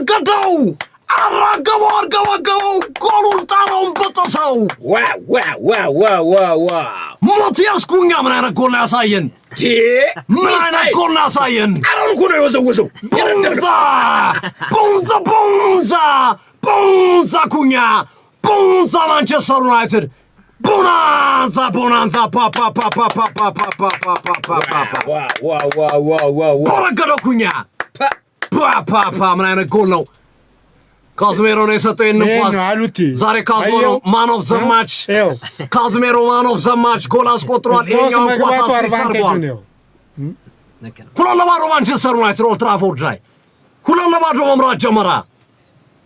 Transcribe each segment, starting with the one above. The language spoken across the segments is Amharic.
አረገደው አረገበው ጎሉን ጣለውን በጠሰው ማቲያስ ኩኛ ምን አይነት ጎል ያሳየን ምን አይነት ጎል ያሳየን አሁን እኮ ነው የወዘወዘው ቦንዛ ኩኛ ቦንዛ ማንቸስተር ዩናይትድ ቦናንዛ አረገደው ኩኛ ምን አይነት ጎል ነው ካዝሜሮ ነው የሰጠው እንኳን ዛሬ ካዝሜሮ ማን ኦፍ ዘ ማች ካዝሜሮ ማን ኦፍ ዘ ማች ጎል አስቆጥሯል ይሄኛው ኳስ አስቆጥሯል ሁለት ለባዶ ማንቸስተር ዩናይትድ ኦልድ ትራፎርድ ላይ ሁለት ለባዶ መምራት ጀመረ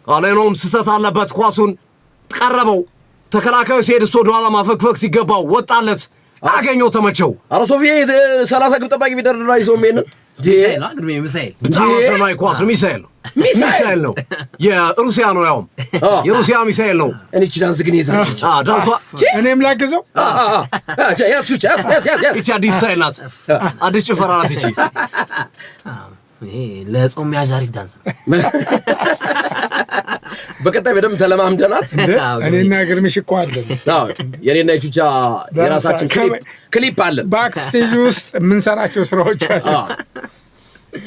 አሌኖም ስህተት አለበት ኳሱን ቀረበው ተከላካዩ ሲሄድ ወደ ኋላ ማፈግፈግ ሲገባው ወጣለት አገኘው ተመቸው አረ ሶፊያ 30 ግብ ጠባቂ ቢደርድራ ይዞ ምን ሚሳኤል ነው ግርሜ ሚሳኤል በጣም ኳስ ሚሳኤል ነው የሩሲያ ነው ያው የሩሲያ ሚሳኤል ነው እቺ ዳንስ ግን የታች ዳንሷ እኔም ላግዘው ያስ እቺ አዲስ ስታይል ናት አዲስ ጭፈራ ናት እቺ ይሄ ለጾም ያዣሪ ዳንስ በቀጣይ በደም ተለማምደናት እኔና ግርምሽ እኮ አለን የኔና ይቹቻ የራሳችን ክሊፕ አለን ባክስቴጅ ውስጥ ምን ሰራቸው ስራዎች አሉ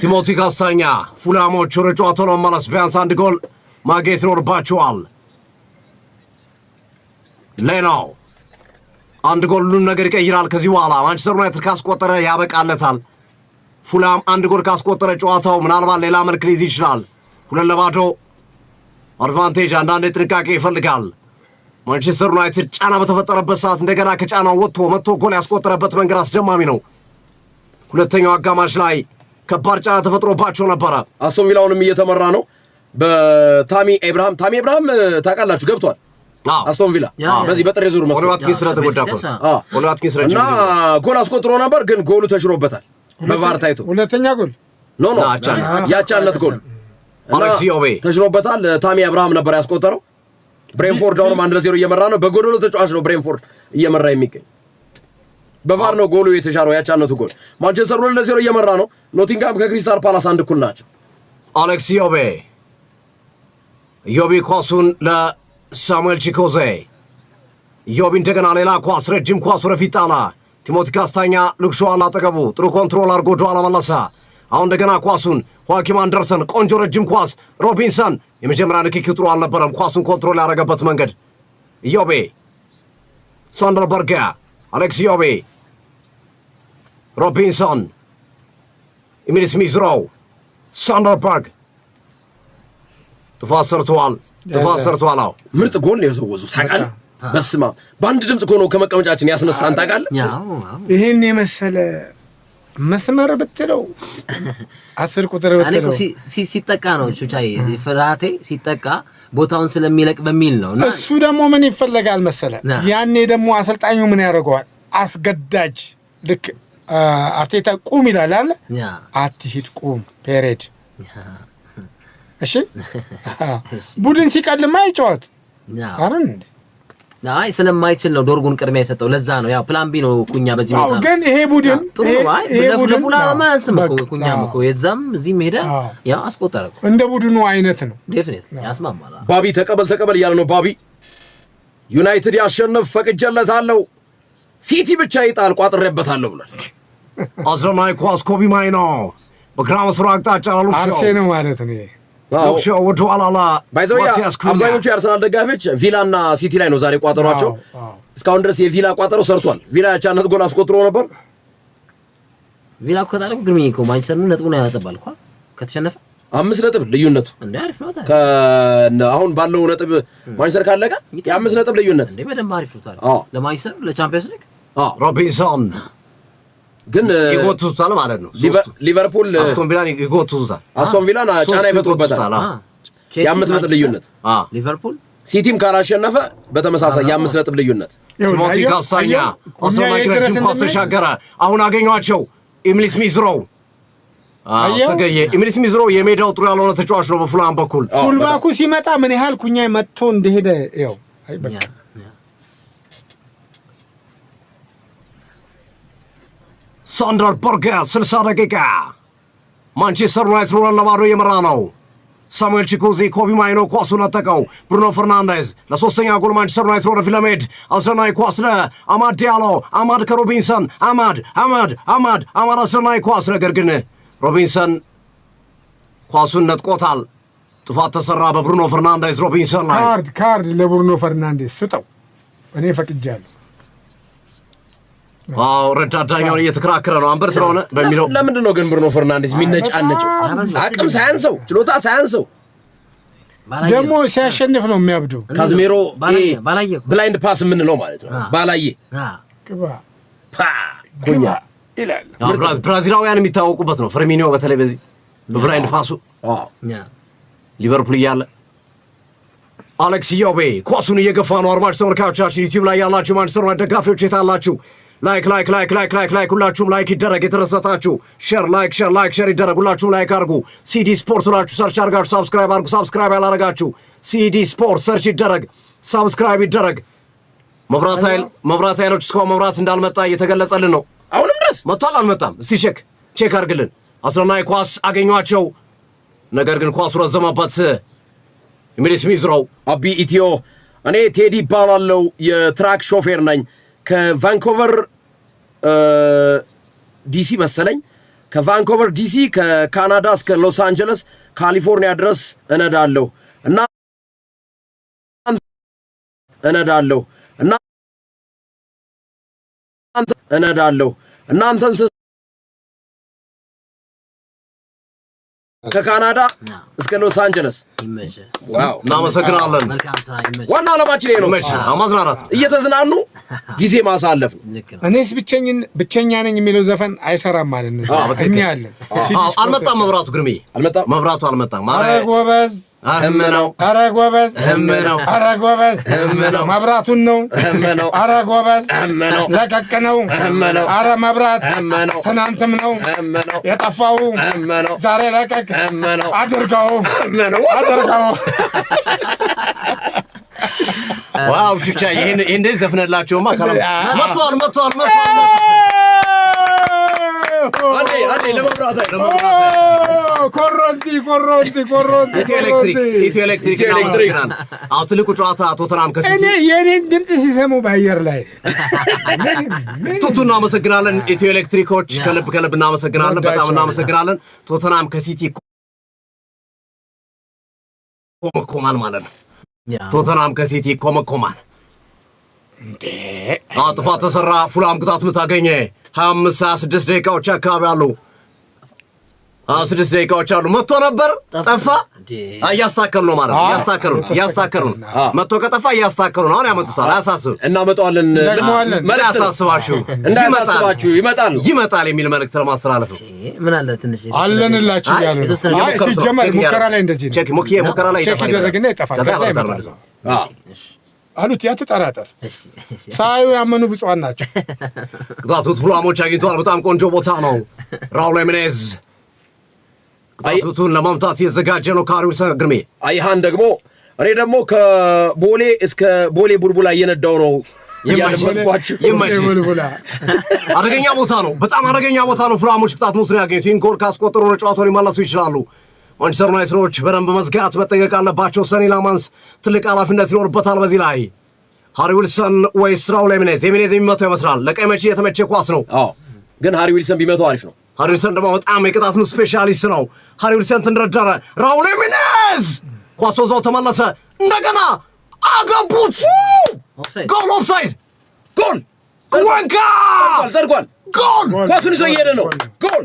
ቲሞቲ ካስታኛ ፉላሞች ጨዋታው ለማለስ ቢያንስ አንድ ጎል ማግኘት ይኖርባቸዋል ሌናው አንድ ጎል ሁሉን ነገር ይቀይራል ከዚህ በኋላ ማንቸስተር ዩናይትድ ካስቆጠረ ያበቃለታል ፉላም አንድ ጎል ካስቆጠረ ጨዋታው ምናልባት ሌላ መልክ ሊይዝ ይችላል ሁለት ለባዶ አድቫንቴጅ አንዳንድ ጥንቃቄ ይፈልጋል ማንቸስተር ዩናይትድ ጫና በተፈጠረበት ሰዓት እንደገና ከጫናው መጥቶ ጎል ያስቆጠረበት መንገድ አስደማሚ ነው ሁለተኛው አጋማሽ ላይ ከባድ ጫና ተፈጥሮባቸው ነበር አስቶን ቪላውንም እየተመራ ነው በታሚ ኢብራሂም ታውቃላችሁ ገብቷል አስቶን ቪላ በዚህ በጥሬ ዙር ወልዋትኪንስ ስለተጎዳኮ ወልዋትኪንስ እና ጎል አስቆጥሮ ነበር ግን ጎሉ ተሽሮበታል በቫር ታይቶ ሁለተኛ ጎል ኖ ያቻነት ጎል አሌክስ ዮቤ ተሽሮበታል ታሚ ኢብራሂም ነበር ያስቆጠረው ብሬንፎርድ አሁንም 1-0 እየመራ ነው በጎዶሎ ተጫዋች ነው ብሬንፎርድ እየመራ የሚገኝ በቫር ነው ጎሉ የተሻረው ያቻነቱ ጎል ማንቸስተር 2-0 እየመራ ነው ኖቲንጋም ከክሪስታል ፓላስ አንድ እኩል ናቸው አሌክስ ዮቤ ኳሱን ለሳሙኤል ቺኮዜ ዮቤ እንደገና ሌላ ኳስ ረጅም ኳስ ወደፊት ጣላ ቲሞቲ ካስታኛ ልክሾዋል አጠገቡ ጥሩ ኮንትሮል አድርጎ ኋላ መለሰ አሁን እንደገና ኳሱን ሆኪም አንደርሰን ቆንጆ ረጅም ኳስ ሮቢንሰን የመጀመሪያ ንክኪው ጥሩ አልነበረም ኳሱን ኮንትሮል ያደረገበት መንገድ ዮቤ ሳንደርበርግ አሌክስ ዮቤ ሮቢንሰን ኢሚል ስሚዝ ሮው ሳንደርበርግ ተፋሰርቷል ምርጥ ጎል ነው የዘወዙ ታውቃለህ በስማ በአንድ ድምጽ ሆኖ ከመቀመጫችን ያስነሳን ታውቃለህ ይሄን የመሰለ መስመር ብትለው 10 ቁጥር ብትለው ሲጠቃ ነው ቹቻይ ፍራቴ ሲጠቃ ቦታውን ስለሚለቅ በሚል ነው እሱ ደግሞ ምን ይፈልጋል መሰለ ያኔ ደግሞ አሰልጣኙ ምን ያደርገዋል አስገዳጅ ልክ አርቴታ ቁም ይላል አይደል አትሂድ ቁም ፔሬድ እሺ ቡድን ሲቀድማ ይጫወት አረን አይ ስለማይችል ነው ዶርጉን ቅድሚያ የሰጠው ለዛ ነው ያው ፕላን ቢ ነው ኩኛ በዚህ ቦታ ግን ይሄ ቡድን ለፉላማ ያስመው ኩኛም እኮ የዛም እዚህ ሄደ ያው አስቆጠረ እንደ ቡድኑ አይነት ነው ዴፊኒትሊ ያስማማል ባቢ ተቀበል እያለ ነው ባቢ ዩናይትድ ያሸነፍ ፈቅጀለታለሁ ሲቲ ብቻ ይጣል ቋጥሬበታለሁ ብሏል አስረማይ ኳስ ኮቢ ማይኖ በግራ መስመር አቅጣጫ አሉት አርሴናል ማለት ነው ሉክሾ ወደ ኋላ አብዛኞቹ የአርሰናል ደጋፊዎች ቪላና ሲቲ ላይ ነው ዛሬ ቋጠሯቸው እስካሁን ድረስ የቪላ ቋጠሮ ሰርቷል ቪላ ያቻነት ጎል አስቆጥሮ ነበር ቪላ ከተባለ ግርሚ እኮ ማንቸስተር ነጥቡን ያጠባልኳ ከተሸነፈ 5 ነጥብ ልዩነቱ እንዴ አሪፍ ነው አሁን ባለው ነጥብ ማንቸስተር ካለቀ የ5 ነጥብ ልዩነት እንዴ በደንብ አሪፍ ነው ለማንቸስተር ለቻምፒየንስ ሊግ ሮቢንሰን ግን ይጎቱታል ማለት ነው ሊቨርፑል አስቶን ቪላን ይጎቱታል አስቶን ቪላን ጫና ይፈጥሩበታል የ5 ነጥብ ልዩነት ሊቨርፑል ሲቲም ካላሸነፈ በተመሳሳይ የ5 ነጥብ ልዩነት ቲሞቲ ካስታኛ አሰማይ ረጅም ኳስ ተሻገረ አሁን አገኟቸው ኢሚል ስሚዝ ሮው ሰገየ ኢሚል ስሚዝ ሮው የሜዳው ጥሩ ያልሆነ ተጫዋች ነው በፉላም በኩል ፉልባኩ ሲመጣ ምን ያህል ኩኛ መጥቶ እንደሄደ ያው አይ በቃ ሳንደርበርግ 60 ደቂቃ ማንቸስተር ዩናይትድ ለባዶ የመራ ነው ሳሙኤል ቺኩዚ ኮቢ ማይኖ ኳሱን ነጠቀው። ብሩኖ ፈርናንዴዝ ለሶስተኛ ጎል ማንቸስተር ዩናይትድ ወደ ፊት ለመሄድ አስደናቂ ኳስ ለአማድ ዲያሎ። አማድ ከሮቢንሰን አማድ አስደናቂ ኳስ፣ ነገር ግን ሮቢንሰን ኳሱን ነጥቆታል። ጥፋት ተሰራ በብሩኖ ፈርናንዴዝ ሮቢንሰን ላይ። ካርድ ለብሩኖ ፈርናንዴዝ ስጠው፣ እኔ ፈቅጃለሁ። ረዳት ዳኛውን እየተከራከረ ነው አንበር ስለሆነ በሚለው። ለምንድን ነው ግን ብሩኖ ፈርናንዴዝ የሚነጫነጨው? አቅም ሳያንሰው ችሎታ ሳያንሰው ደግሞ ሲያሸንፍ ነው የሚያብደው። ካዝሜሮ ብላይንድ ፓስ የምንለው ማለት ነው። ባላየ ኩኛ ይላል። ብራዚላውያን የሚታወቁበት ነው። ፈርሚኒዮ በተለይ በዚህ በብላይንድ ፓሱ ሊቨርፑል እያለ አሌክስ ኢዮቤ ኳሱን እየገፋ ነው። አድማጭ ተመልካቾቻችን ዩቲዩብ ላይ ያላችሁ ማንቸስተር ዩናይትድ ደጋፊዎች የታላችሁ ላይክ ሁላችሁም ላይክ ይደረግ። የተረሳታችሁ ሼር ይደረግ። ሁላችሁም ላይክ አድርጉ። ሲዲ ስፖርት ሁላችሁ ሰርች አድርጋችሁ ሳብስክራይብ አድርጉ። ሳብስክራይብ ያላረጋችሁ ሲዲ ስፖርት ሰርች ይደረግ፣ ሳብስክራይብ ይደረግ። መብራት ኃይሎች እስካሁን መብራት እንዳልመጣ እየተገለጸልን ነው። አሁንም ድረስ መጥቷል አልመጣም? እስቲ ቼክ አድርግልን። አስደናቂ ኳስ አገኟቸው፣ ነገር ግን ኳሱ ረዘመበት። ኢሚል ስሚዝ ሮው አቢ ኢትዮ። እኔ ቴዲ ይባላለው፣ የትራክ ሾፌር ነኝ። ከቫንኮቨር ዲሲ መሰለኝ፣ ከቫንኮቨር ዲሲ ከካናዳ እስከ ሎስ አንጀለስ ካሊፎርኒያ ድረስ እነዳለሁ እናንተን ከካናዳ እስከ ሎስ አንጀለስ። ዋው እናመሰግናለን። ዋና ዓላማችን ይሄ ነው፣ ማዝናናት፣ እየተዝናኑ ጊዜ ማሳለፍ ነው። እኔስ ብቸኛ ነኝ የሚለው ዘፈን አይሰራም ማለት ነው። እኛ ያለን አልመጣም መብራቱ፣ ግርሜ መብራቱ አልመጣም። ኧረ ጎበዝ እምነው፣ ኧረ ጎበዝ እምነው፣ ኧረ ጎበዝ እምነው፣ መብራቱን ነው እምነው፣ ኧረ ጎበዝ እምነው፣ ለቀቅ ነው እምነው፣ ኧረ መብራት እምነው፣ ትናንትም ነው እምነው፣ የጠፋው እምነው፣ ዛሬ ለቀቅ እምነው፣ አድርገው እምነው፣ አድርገው። ዋው ቹቻ ይሄን እንደዚህ ዘፍነላቸውማ ካለም መጥቷል። አንዴ ለመብራት ኮሮንቲ ኢትዮ ኤሌክትሪክ አሁን ትልቁ ጨዋታ ቶተናም ከሲቲ። እኔ የኔን ድምጽ ሲሰሙ በአየር ላይ ቱቱ እናመሰግናለን። ኢትዮ ኤሌክትሪኮች ከልብ እናመሰግናለን። በጣም እናመሰግናለን። ቶተናም ከሲቲ ኮመኮማል ማለት ነው። ቶተናም ከሲቲ ኮመኮማል። ጥፋት ተሰራ። ፉላም ቅጣት ምት አገኘ። 26 ደቂቃዎች አካባቢ አሉ። 6 ደቂቃዎች አሉ። መጥቶ ነበር ጠፋ። እያስተካከሉ ነው ማለት ነው። እያስተካከሉ ነው። መጥቶ ከጠፋ እያስተካከሉ ነው። አሁን ያመጡታል። አያሳስብ፣ እናመጣዋለን። እንዳያሳስባችሁ ይመጣል የሚል መልእክት ለማስተላለፍ ነው። ምን አለ ትንሽ አለንላችሁ ያሉ ሲጀመር ሙከራ ላይ እንደዚህ ነው። ሙከራ ላይ ይደረግና ይጠፋል። ከዛ ይመጣል አሉት። ያትጠራጠር ሳዩ ያመኑ ብፁዓን ናቸው። ቅጣቱት ፉላሞች አግኝተዋል። በጣም ቆንጆ ቦታ ነው። ራውል ጂሜኔዝ ቅጣቱን ለማምታት የተዘጋጀ ነው። ካሪው ግርሜ አይሃን ደግሞ እኔ ደግሞ ከቦሌ እስከ ቦሌ ቡልቡላ እየነዳው ነው ያለመጥቋችሁ። አደገኛ ቦታ ነው። በጣም አደገኛ ቦታ ነው። ፉላሞች ቅጣት ሙት ያገኙት። ይህን ጎል ካስቆጠሩ ጨዋታውን ሊመለሱ ይችላሉ። ማንቸስተር ዩናይትዶች በደንብ መዝጋት መጠንቀቅ አለባቸው። ሰኒ ላማንስ ትልቅ ኃላፊነት ይኖርበታል። በዚህ ላይ ሃሪ ዊልሰን ወይስ ራውል ጂሜኔዝ የሚመታው ይመስላል። ለቀይ መቼ የተመቸ ኳስ ነው፣ ግን ሃሪ ዊልሰን ቢመታው አሪፍ ነው። ሃሪ ዊልሰን ደግሞ በጣም የቅጣት ስፔሻሊስት ነው። ሃሪ ዊልሰን ተንደረደረ። ራውል ጂሜኔዝ ኳስ ወዛው ተመለሰ። እንደገና አገቡት። ጎል! ኦፍሳይድ! ጎል! ኩዌንካ ጸድቋል። ጎል! ኳሱን ይዞ እየሄደ ነው። ጎል!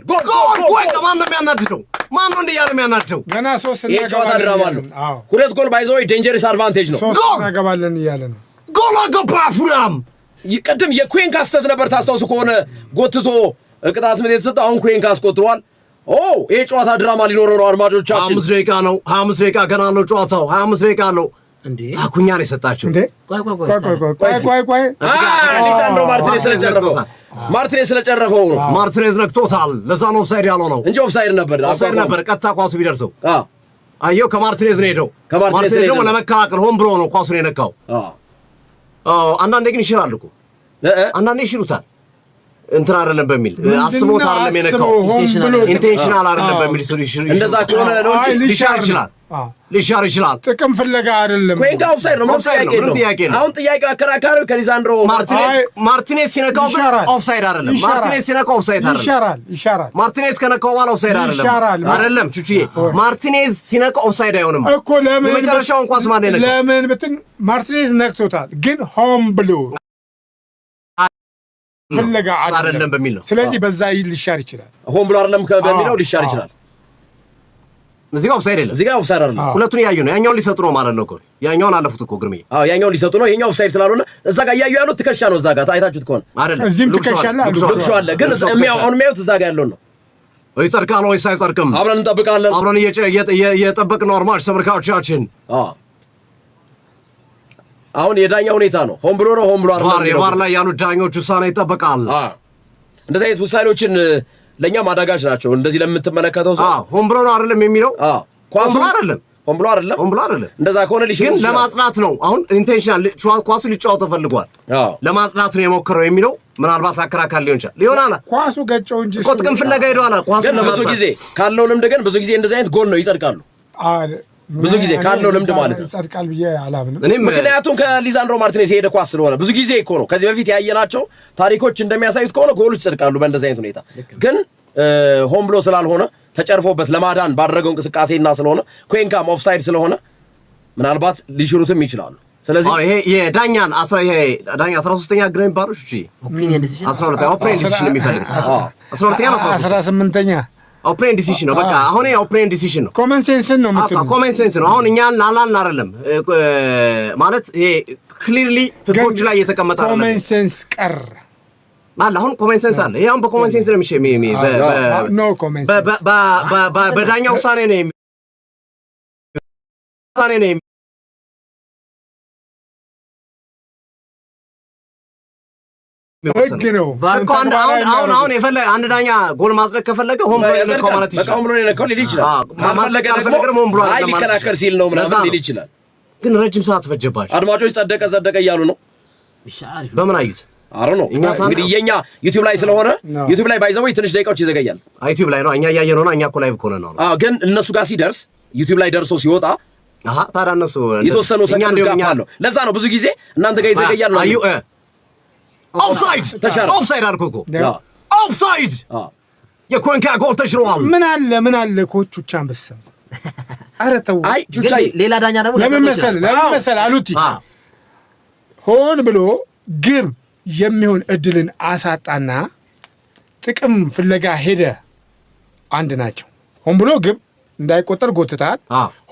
ኩዌንካ ማን ነው የሚያናድደው? ማን ነው እንዲያለ የሚያናድደው? ገና 3 የጨዋታ ድራማ ነው። 2 ጎል ባይዘው ዴንጀረስ አድቫንቴጅ ነው። ጎል እናገባለን እያለ ነው። ጎል አገባ ፉላም። ቅድም የኩዌንካ ስህተት ነበር ታስታውሱ ከሆነ ጎትቶ ቅጣት ምት የተሰጠው። አሁን ኩዌንካ አስቆጥሯል። ይሄ ጨዋታ ድራማ ሊኖረው ነው። አድማጮቻችን 5 ደቂቃ ነው። 25 ደቂቃ ገና አለው ጨዋታው። 25 ደቂቃ አለው። እንዴ አኩኛ ነው የሰጣችሁ እንዴ? ቆይ ሊሳንድሮ ማርቲኔዝ ስለጨረፈው ነው። ማርቲኔዝ ነክቶታል። ለዛ ነው ኦፍሳይድ ያለው ነው እንጂ ኦፍሳይድ ነበር። ቀጥታ ኳሱ ቢደርሰው አየው ከማርቲኔዝ ነው ሄደው። ማርቲኔዝ ደግሞ ለመከላከል ሆን ብሎ ነው ኳሱን የነካው። አንዳንዴ ግን ይሽራል እኮ አንዳንዴ ይሽሩታል። እንትን አይደለም በሚል አስቦት አይደለም የነካው ኢንቴንሽናል አይደለም በሚል እንደዛ ከሆነ ነው ሊሻር ይችላል ጥቅም ፍለጋ አይደለም ኩዌንካ ኦፍሳይድ ነው ጥያቄ ነው አሁን ጥያቄው አከራካሪው ከሊሳንድሮ ማርቲኔዝ ሲነካው ኦፍሳይድ አይደለም ማርቲኔዝ ሲነካው ኦፍሳይድ አይደለም ይሻራል ማርቲኔዝ ከነካው በኋላ ኦፍሳይድ አይደለም ቹቺዬ ማርቲኔዝ ሲነካው ኦፍሳይድ አይሆንም እኮ ለምን መጨረሻውን ኳስ ማን ነካ ለምን ብትን ማርቲኔዝ ነክቶታል ግን ሆም ብሎ ፍለጋ አይደለም በሚል ነው ስለዚህ በዛ ሊሻር ይችላል ሆም ብሎ አይደለም በሚለው ሊሻር ይችላል እዚህ ጋር ኦፍሳይድ የለም እዚህ ጋር ኦፍሳይድ አይደለም ሁለቱን ያዩ ነው ያኛውን ሊሰጡ ነው ማለት ነው እኮ ያኛውን አለፉት እኮ ግርሜ ያኛውን ሊሰጡ ነው የኛው ኦፍሳይድ ስላልሆነ እዛ ጋር ያዩ ያሉት ትከሻ ነው እዛ ጋር ታይታችሁት ከሆነ አይደለም እዚህም ትከሻለ ልክሾ አለ ግን አሁን የሚያዩት እዛ ጋር ያለው ነው ይጸድቃል ወይስ አይጸድቅም አብረን እንጠብቃለን አብረን እየጠበቅን ነው አድማጭ ተመልካቾቻችን አሁን የዳኛ ሁኔታ ነው ሆም ብሎ ነው ሆም ብሎ አይደለም ባር ላይ ያሉት ዳኞች ውሳኔ ይጠበቃል እንደዚህ አይነት ውሳኔዎችን ለኛ ማዳጋች ናቸው እንደዚህ ለምትመለከተው ሰው ሆም ብሎ ነው አይደለም የሚለው ኳሱ አይደለም ሆም ብሎ አይደለም እንደዛ ከሆነ ግን ለማጽናት ነው አሁን ኢንቴንሽናል ኳሱ ሊጫወት ተፈልጓል ለማጽናት ነው የሞከረው የሚለው ምናልባት አከራካሪ ሊሆን አላ ኳሱ ገጨው እንጂ ጥቅም ፍለጋ ሄዷል ኳሱ ብዙ ጊዜ ካለው ልምድ ግን ብዙ ጊዜ እንደዚህ አይነት ጎል ነው ይጸድቃሉ ብዙ ጊዜ ካለው ልምድ ማለት ነው ይጸድቃል ብዬ አላምንም ምክንያቱም ከሊሳንድሮ ማርቲኔዝ የሄደ ኳስ ስለሆነ ብዙ ጊዜ እኮ ነው ከዚህ በፊት ያየናቸው ታሪኮች እንደሚያሳዩት ከሆነ ጎሎች ይጸድቃሉ በእንደዚህ አይነት ሁኔታ ግን ሆም ብሎ ስላልሆነ ተጨርፎበት ለማዳን ባደረገው እንቅስቃሴና ስለሆነ ኩዌንካም ኦፍሳይድ ስለሆነ ምናልባት ሊሽሩትም ይችላሉ ስለዚህ ይሄ የዳኛን 13ኛ ግሬን ባሮች እቺ ኦፒኒየን ዲሲዥን 12ኛ ኦፒኒየን ዲሲዥን የሚፈልግ 12ኛ 18ኛ ኦፕሬን ዲሲዥን ነው በቃ አሁን ኦፕሬን ዲሲዥን ነው ኮመን ሴንስ ነው የምትሉ ኮመን ሴንስ ነው አሁን እኛን ላላን አይደለም ማለት ይሄ ክሊርሊ ህጎች ላይ የተቀመጠ አይደለም ኮመን ሴንስ ቀር አለ አሁን ኮመን ሴንስ አለ ይሄ አሁን በኮመን ሴንስ ነው ኖ ኮመን ሴንስ በዳኛው ውሳኔ ነው ህግ ነው አሁን የፈለገ አንድ ዳኛ ጎል ማጽደቅ ከፈለገ ሆም ብሎ ነው ማለት ይችላል በቃ ሆም ብሎ ነው ሊል ይችላል ማፈለገ ደግሞ ሆም ብሎ አይ ሊከራከር ሲል ነው ምናምን ሊል ይችላል ግን ረጅም ሰዓት ፈጀባቸው አድማጮች ጸደቀ እያሉ ነው በምን አዩት አረ ነው እንግዲህ የኛ ዩቲዩብ ላይ ስለሆነ ዩቲዩብ ላይ ባይዘው ትንሽ ደቂቃዎች ይዘገያል ዩቲዩብ ላይ ነው እኛ ያያየነው ነው እኛ እኮ ላይቭ ኮነ ነው ግን እነሱ ጋር ሲደርስ ዩቲዩብ ላይ ደርሶ ሲወጣ ታዲያ እነሱ የተወሰኑ ሰከንድ ጋር አለው ለዛ ነው ብዙ ጊዜ እናንተ ጋር ይዘገያል ነው አዩ ኦፍሳይድ አልኩህ እኮ ኦፍሳይድ የኩዌንካ ጎል ተሽሯል ምን አለ ኮቹ ቻምበስ አረ ተው አይ ቹቻ ሌላ ዳኛ ደግሞ ለምን መሰል አሉቲ ሆን ብሎ ግብ የሚሆን እድልን አሳጣና ጥቅም ፍለጋ ሄደ አንድ ናቸው ሆን ብሎ ግብ እንዳይቆጠር ጎትታል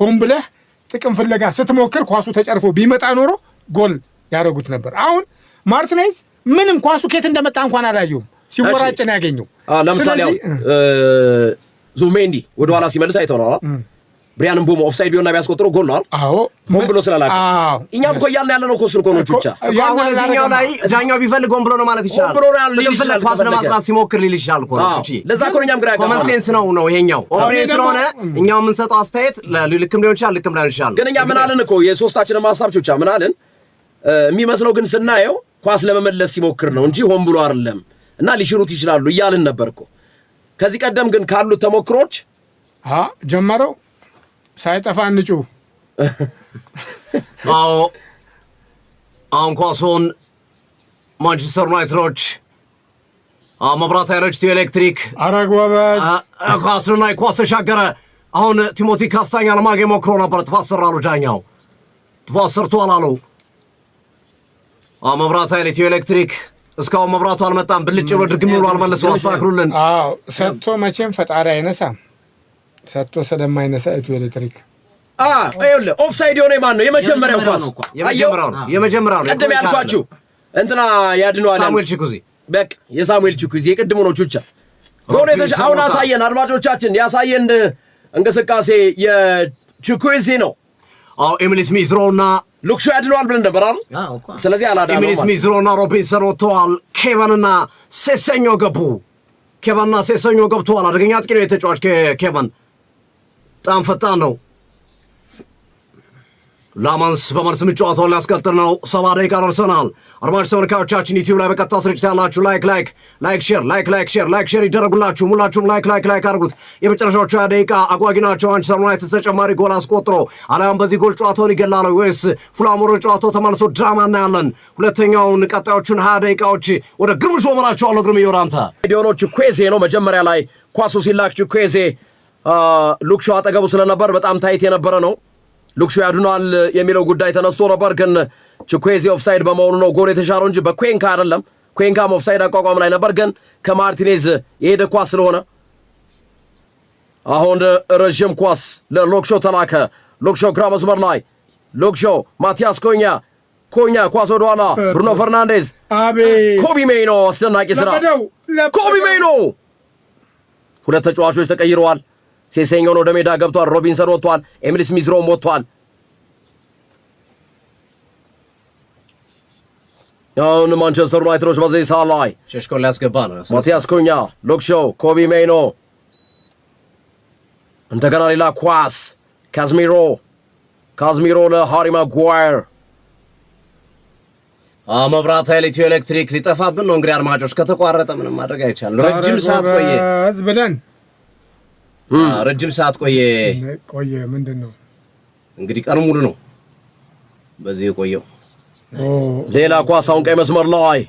ሆን ብለህ ጥቅም ፍለጋ ስትሞክር ኳሱ ተጨርፎ ቢመጣ ኖሮ ጎል ያደረጉት ነበር አሁን ማርቲኔዝ ምንም ኳሱ ከየት እንደመጣ እንኳን አላየውም ሲወራጭ ነው ያገኘው ለምሳሌ ዙሜንዲ ወደ ኋላ ሲመልስ አይተው ነው ብሪያን ምቦሞ ኦፍሳይድ ቢሆንና ቢያስቆጥረው ጎል ነው ሆን ብሎ ስላላቀ እኛም እኮ እያልን ያለነው እኮ እሱን እኮ ነው ብቻ አሁን እዚህኛው ላይ ዳኛው ቢፈልግ ሆን ብሎ ነው ማለት ይችላል ሆን ብሎ ኳስ ለማጥራት ሲሞክር ሊል ይችላል እኮ ነው እቺ ለዛ እኮ እኛም ግራ ኮመን ሴንስ ነው ይሄኛው ኦፕሬሽን ስለሆነ እኛው የምንሰጠው አስተያየት ልክም ሊሆን ይችላል ልክም ላይሆን ይችላል ግን እኛ ምን አለን እኮ የሶስታችንም ሐሳብ ብቻ ምን አለን የሚመስለው ግን ስናየው ኳስ ለመመለስ ሲሞክር ነው እንጂ ሆን ብሎ አይደለም እና ሊሽሩት ይችላሉ እያልን ነበር እኮ ከዚህ ቀደም ግን ካሉት ተሞክሮች ጀመረው ሳይጠፋ እንጩ አሁን ኳሱን ማንቸስተር ዩናይትዶች መብራት ኃይሎች ኤሌክትሪክ አረግዋበት ኳሱን ላይ ኳስ ተሻገረ አሁን ቲሞቲ ካስታኛ ለማግኘት ሞክሮ ነበር ጥፋት ሰራሉ ዳኛው ጥፋት ሰርቷል አሉ መብራት ኃይል ኤሌክትሪክ እስካሁን መብራቱ አልመጣም ብልጭ ብሎ ድግም ብሎ አልመለሰው አስተካክሉልን ሰጥቶ መቼም ፈጣሪ አይነሳም ሰጥቶ ስለማይነሳ ኤሌክትሪክ አይውለ ኦፍሳይድ የሆነ ማን ነው የመጀመሪያው ኳስ የመጀመሪያው ነው ቀደም ያልኳችሁ እንትና ያድነዋል ሳሙኤል ቺኩዚ በቃ የሳሙኤል ቺኩዚ የቅድሙ ነው ቹቻ ሆነተሽ አሁን አሳየን አድማጮቻችን ያሳየን እንቅስቃሴ የቺኩዚ ነው ኤሚሊ ስሚዝ ሮና ሉክሾ ያድነዋል ብለን ነበር አይደል ስለዚህ አላዳነው ኤሚሊ ስሚዝ ሮና ሮቢንሰን ወጥተዋል ኬቨንና ሴሰኞ ገቡ ኬቨንና ሴሰኞ ገብተዋል አደገኛ አጥቂ ነው የተጫዋች ኬቨን በጣም ፈጣን ነው ላማንስ በመልስ ጨዋታውን ሊያስቀጥል ነው። 70 ደቂቃ ደርሰናል። አድማጭ ተመልካቾቻችን ዩቲዩብ ላይ በቀጥታ ስርጭት ያላችሁ ላይክ ሼር ይደረጉላችሁ። ሁላችሁም ላይክ አድርጉት። የመጨረሻዎቹ 20 ደቂቃ አጓጊ ናቸው። ማንቸስተር ዩናይትድ ተጨማሪ ጎል አስቆጥሮ አሊያም በዚህ ጎል ጨዋታውን ይገላል ወይስ ፉላም ወደ ጨዋታው ተመልሶ ድራማ እናያለን? ሁለተኛውን ቀጣዮቹን 20 ደቂቃዎች ወደ ግርምሾ መራቸዋለሁ። ግርም ይወራንታ ዲዮኖች ኩዌዜ ነው መጀመሪያ ላይ ኳሱ ሲላክ ኩዌዜ ሉክሾ አጠገቡ ስለነበር በጣም ታይት የነበረ ነው። ሉክሾ ያድኗል የሚለው ጉዳይ ተነስቶ ነበር፣ ግን ቹኩዌዜ ኦፍሳይድ በመሆኑ ነው ጎል የተሻረው እንጂ በኩዌንካ አይደለም። ኩዌንካም ኦፍሳይድ አቋቋም ላይ ነበር፣ ግን ከማርቲኔዝ የሄደ ኳስ ስለሆነ አሁን ረዥም ኳስ ለሉክሾ ተላከ። ሉክሾ ግራ መስመር ላይ ሉክሾ ማቲያስ ኮኛ ኳስ ወደኋላ ብሩኖ ፈርናንዴዝ ኮቢ ሜይኖ አስደናቂ ስራ ኮቢ ሜይኖ። ሁለት ተጫዋቾች ተቀይረዋል። ሴሴኞን ወደ ሜዳ ገብቷል። ሮቢንሰን ወጥቷል። ኤሚሊ ስሚዝ ሮም ወጥቷል። አሁን ማንቸስተር ዩናይትዶች በዚህ ሰዓት ላይ ሸሽኮን ሊያስገባ ነው። ማቲያስ ኩኛ፣ ሉክሾ፣ ኮቢ ሜይኖ፣ እንደገና ሌላ ኳስ ካዝሚሮ ለሃሪ ማጓየር። መብራት ኃይል ኢትዮ ኤሌክትሪክ ሊጠፋብን ነው። እንግዲህ አድማጮች ከተቋረጠ ምንም ማድረግ አይቻልም። ረጅም ሰዓት ቆየ። ምንድነው እንግዲህ ቀኑ ሙሉ ነው በዚህ የቆየው። ሌላ ኳስ አሁን ቀይ መስመር ላይ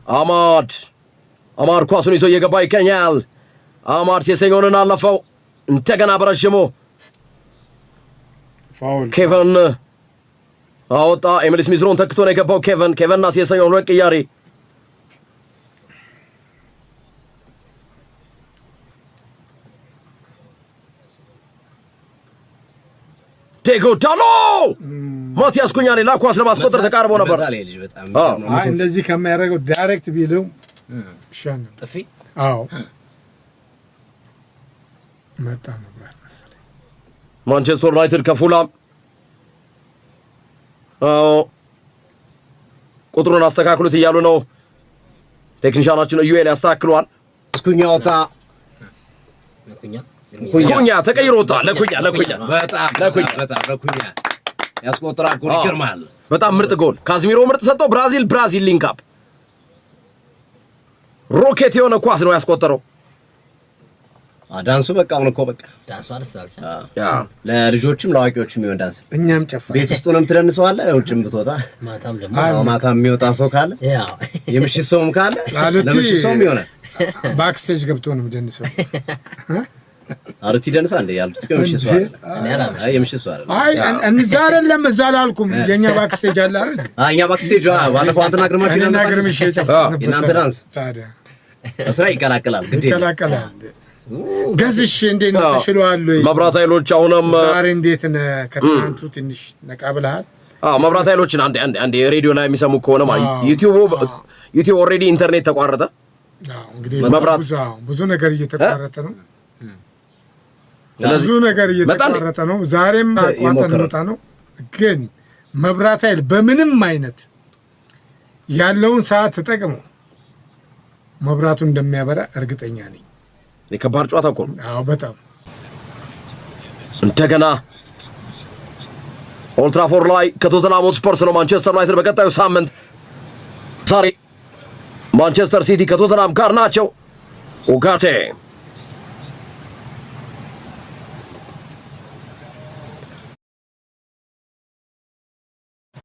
አማድ ኳሱን ይዞ እየገባ ይገኛል። አማድ ሴሴኞንን አለፈው። እንደገና በረሽሙ ኬቨን አወጣ። ኤሚሊ ስሚዝ ሮውን ተክቶ ነው የገባው። ኬቨንና ሴሴኞን ሁለት ቅያሪ ዴጎ ዳሎ ማቲያስ ኩኛ ሌላ ኳስ ለማስቆጠር ተቃርቦ ነበር። እንደዚህ ከማያደርገው ዳይሬክት ቢለው ሻን ጥፊ መጣ ነበር መሰለኝ። ማንቸስተር ዩናይትድ ከፉላም ቁጥሩን አስተካክሉት እያሉ ነው ቴክኒሻናችን። ዩኤል ያስተካክሏል። ኩኛ ወጣ። ኩኛ ተቀይሮ ወጣ። ለኩኛ ያስቆጥራል። ጎል ይገርማል። በጣም ምርጥ ጎል። ካዝሚሮ ምርጥ ሰጠው። ብራዚል ሊንክ አፕ ሮኬት የሆነ ኳስ ነው ያስቆጠረው። ዳንሱ በቃ ዳንሱ አልሳልሽ ለልጆችም ለአዋቂዎችም ይሆን ዳንስ። እኛም ጨፈረ ቤት ውስጥ ሆነም ትደንሰዋለህ። ውጭም ብትወጣ ማታም የሚወጣ ሰው ካለ የምሽት ሰውም ካለ ለምሽት ሰውም ይሆናል። ባክስቴጅ ገብቶ ነው የሚደንሰው። አርቲ ደንሳ እንደ ያሉት ከምሽት ሰው አይ የምሽት ሰው አይ እንዛ አይደለም እዛ አላልኩም። የኛ ባክስቴጅ አለ አይደል? እኛ ባክስቴጅ ባለፈው አንተና ግርማችሁ እናንተ ዳንስ ታዲያ እስራ ይቀላቀላል። ገዝሽ እንዴት ነው ተሽሏል ወይ? መብራት ኃይሎች አሁንም ዛሬ እንዴት ነው ከትናንቱ ትንሽ ነቃ ብለሃል? መብራት ኃይሎችን አንዴ ሬዲዮ ላይ የሚሰሙ ከሆነ ዩቲዩብ ኦልሬዲ ኢንተርኔት ተቋረጠ። እንግዲህ ብዙ ነገር እየተቋረጠ ነው። ብዙ ነገር እየተቋረጠ ነው። ዛሬም አቋርጠን ነው። ግን መብራት ኃይል በምንም አይነት ያለውን ሰዓት ተጠቅሞ መብራቱን እንደሚያበራ እርግጠኛ ነኝ። ከባድ ጨዋታ እኮ ነው። በጣም እንደገና ኦልድ ትራፎርድ ላይ ከቶተንሃም ሆትስፐርስ ነው ማንቸስተር ዩናይትድ በቀጣዩ ሳምንት። ዛሬ ማንቸስተር ሲቲ ከቶተንሃም ጋር ናቸው። ኡጋቴ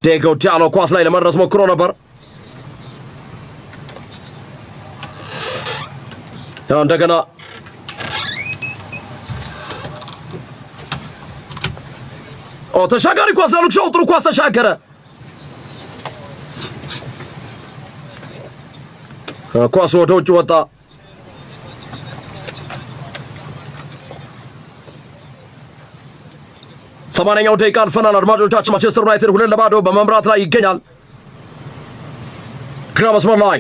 ዴጎ ዳሎ ኳስ ላይ ለመድረስ ሞክሮ ነበር። እንደገና ተሻጋሪ ኳስ ለሉክሾ ጥሩ ኳስ ተሻገረ። ኳስ ወደ ውጭ ወጣ። ሰማንያኛው ደቂቃ አልፈናል። አድማጮቻችን ማንቸስተር ዩናይትድ 2-0 በመምራት ላይ ይገኛል። ግራ መስመር ላይ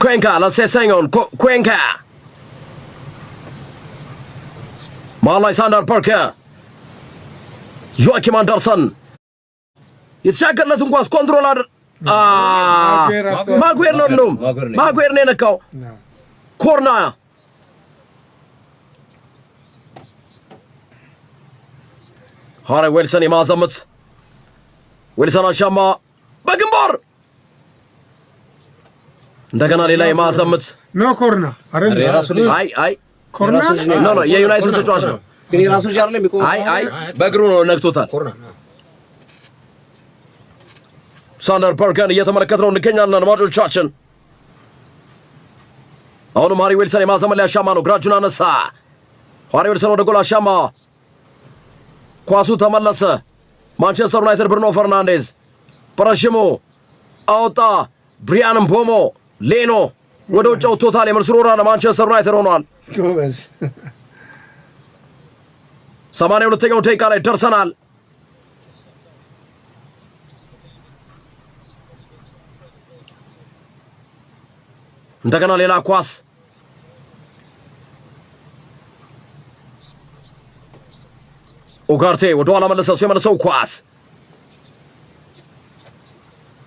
ኩዌንካ ለሴሴኞን ኩዌንካ መሀል ላይ ሳንደር ፓርከር ዮአኪም አንደርሰን የተሻገርለትን ኳስ ኮንትሮል ማጉዌር ነው የነካው። ኮርና ሃሪ ዊልሰን የማዘመት ዊልሰን አሻማ በግንባር እንደገና ሌላ የማዘመት ኖ ኮርና አረን አይ ኮርና ኖ የዩናይትድ ተጫዋች ነው ግን የራሱ ልጅ አይደለም ይቆም አይ በእግሩ ነው ነክቶታል ሳንደር ፐርከን እየተመለከትነው እንገኛለን አድማጮቻችን አሁንም ሃሪ ዊልሰን የማዘመን ላይ አሻማ ነው ግራጁን አነሳ ሃሪ ዊልሰን ወደ ጎል አሻማ ኳሱ ተመለሰ ማንቸስተር ዩናይትድ ብሩኖ ፈርናንዴዝ በረሽሙ አውጣ ብሪያን ምቦሞ ሌኖ ወደ ውጭ ወጥቶታል የመልስ ሮራ ለማንቸስተር ዩናይትድ ሆኗል ጎበዝ 82ኛው ደቂቃ ላይ ደርሰናል እንደገና ሌላ ኳስ ኡጋርቴ ወደ ኋላ መለሰው ኳስ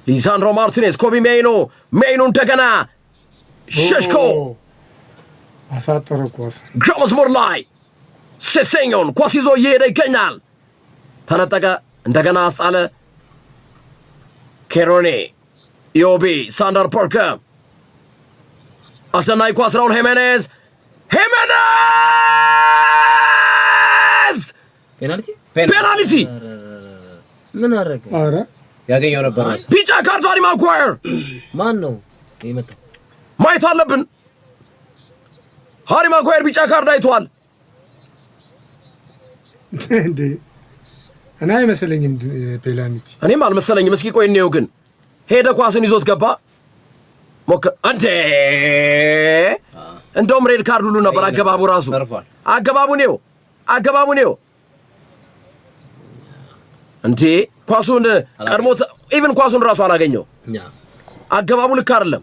ሊሳንድሮ ማርቲኔዝ ኮቢ ሜይኖ እንደገና ሸሽኮ አሳጠረ ኳስ ግራ መስመር ላይ ሴሴኞን ኳስ ይዞ እየሄደ ይገኛል ተነጠቀ እንደገና አስጣለ ኬሮኔ ኢዮቢ ሳንደር ፐርከር አስደናቂ ኳስ ራውል ሄሜኔዝ ፔናልቲ ምን አረገ አረ ያገኘው ነበር ቢጫ ካርድ ሃሪ ማጓየር ማን ነው የመጣው ማየት አለብን ሃሪ ማጓየር ቢጫ ካርድ አይቷል እንዴ እኔ አይመስለኝም ፔናልቲ እኔም አልመሰለኝም እስኪ ቆይ እንየው ግን ሄደ ኳስን ይዞት ገባ አንዴ እንደውም ሬድ ካርድ ሁሉ ነበር አገባቡ ራሱ አገባቡ ነው እንዴ ኳሱን ቀድሞት ኢቭን ኳሱን ራሱ አላገኘው አገባቡ ልክ አይደለም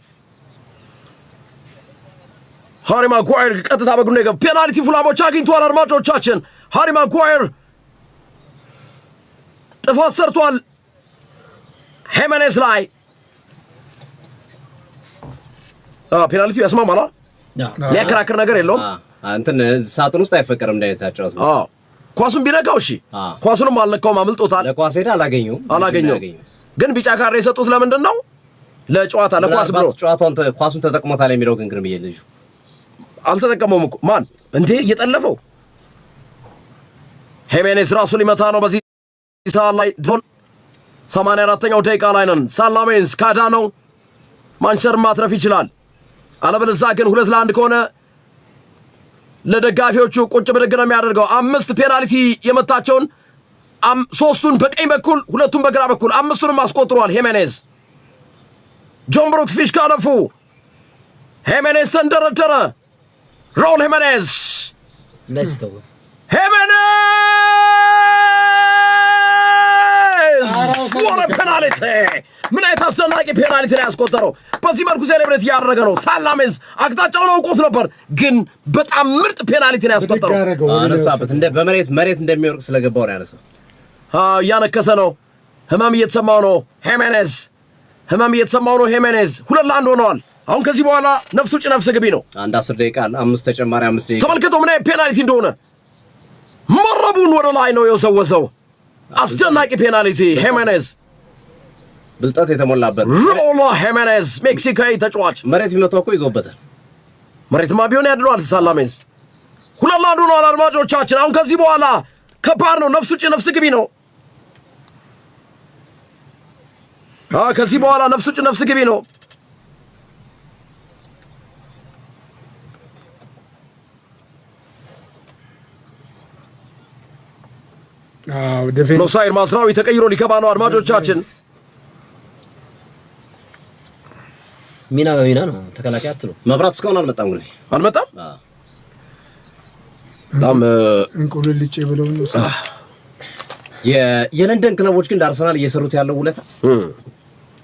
ሃሪ ማጓየር ቀጥታ በግሩ ነው ፔናልቲ ፉላሞች አግኝቷል አድማጮቻችን ሃሪ ማጓየር ጥፋት ሰርቷል ሄሜኔዝ ላይ ፔናልቲ ያስማማል ሊያከራክር ነገር የለውም እንትን ሳጥን ውስጥ አይፈቀርም እንዳይታጫውት ኳሱን ቢነካው እሺ ኳሱንም አልነካውም አምልጦታል ለኳስ ሄዳ አላገኘው ግን ቢጫ ካርድ የሰጡት ለምንድን ነው ለጨዋታ ለኳስ ብሎ ጨዋታውን ኳሱን ተጠቅሞታል የሚለው ግን ግርምዬ ልጁ አልተጠቀመውም እኮ ማን እንዴ እየጠለፈው ሄሜኔዝ ራሱ ሊመታ ነው በዚህ ሰዓት ላይ ዶን 84ኛው ደቂቃ ላይ ነን ሳላሜንስ ካዳ ነው ማንቸስተር ማትረፍ ይችላል አለበለዚያ ግን 2-1 ከሆነ ለደጋፊዎቹ ቁጭ ብድግ ነው የሚያደርገው 5 ፔናልቲ የመታቸውን 3ቱን በቀኝ በኩል 2ቱን በግራ በኩል 5ቱንም አስቆጥሯል ሄሜኔዝ ጆን ብሩክስ ፊሽካ ነፉ ሄሜኔዝ ተንደረደረ ራውል ሄሜኔዝ ወረ ፔናልቲ ምን አይነት አስደናቂ ፔናልቲ ላይ ያስቆጠረው በዚህ መልኩ ሴሌብሬት ያደረገ ነው ሳላሜንስ አቅጣጫውን አውቆት ነበር ግን በጣም ምርጥ ፔናልቲ ላይ ያስቆጠረው አነሳበት እንደ መሬት እንደሚወርቅ ስለገባው ነው ያነሳው ያነከሰ ነው ህመም እየተሰማው ነው ሄሜኔዝ 2-1 ሆነዋል አሁን ከዚህ በኋላ ነፍሱ ጭ ነፍስ ግቢ ነው አንድ 10 ደቂቃ አለ 5 ተጨማሪ 5 ደቂቃ ተመልከተው ምን አይነት ፔናልቲ እንደሆነ መረቡን ወደ ላይ ነው የወሰወሰው አስደናቂ ፔናልቲ ሄሜኔዝ ብልጣት የተሞላበት ሮሎ ሄሜኔዝ ሜክሲካዊ ተጫዋች መሬት ቢመታው እኮ ይዞበታል መሬትማ ቢሆን ያድሏል ሳላሜንስ 2-1 ሆነዋል አድማጮቻችን አሁን ከዚህ በኋላ ከባድ ነው ነፍሱ ጭ ነፍስ ግቢ ነው ከዚህ በኋላ ነፍሱ ጭ ነፍስ ግቢ ነው ኖሳይር ማስራዊ ተቀይሮ ሊገባ ነው አድማጮቻችን ሚና በሚና ነው ተከላካይ አትሉ መብራት እስካሁን አልመጣም በጣም እንቁልልጭ ብለው ነው የለንደን ክለቦች ግን ለአርሰናል እየሰሩት ያለው ውለታ